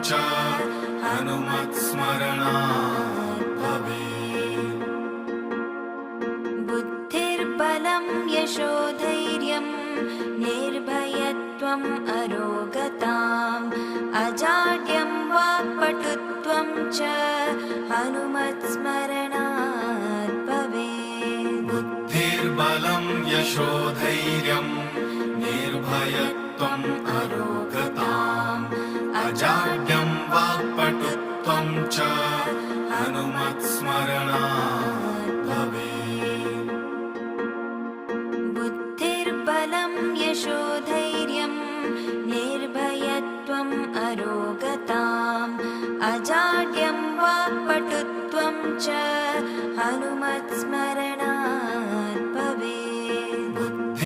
च हनुमत्स्मरणात् भवेत्। बुद्धिर्बलं यशोधैर्यं निर्भयत्वम् अरोगताम् अजाड्यं वाक्पटुत्वं च हनुमत्स्मरणात् भवेत्। बुद्धिर्बलं यशोधैर्यं निर्भयत्वम् अरोगताम् अजाड्यं वाक्पटुत्वं च हनुमत्स्मरणात् भवेत्। बुद्धिर्बलं यशोधैर्यं निर्भयत्वम् अरोगताम् अजाड्यं वाक्पटुत्वं च हनुमत्स्मरणात्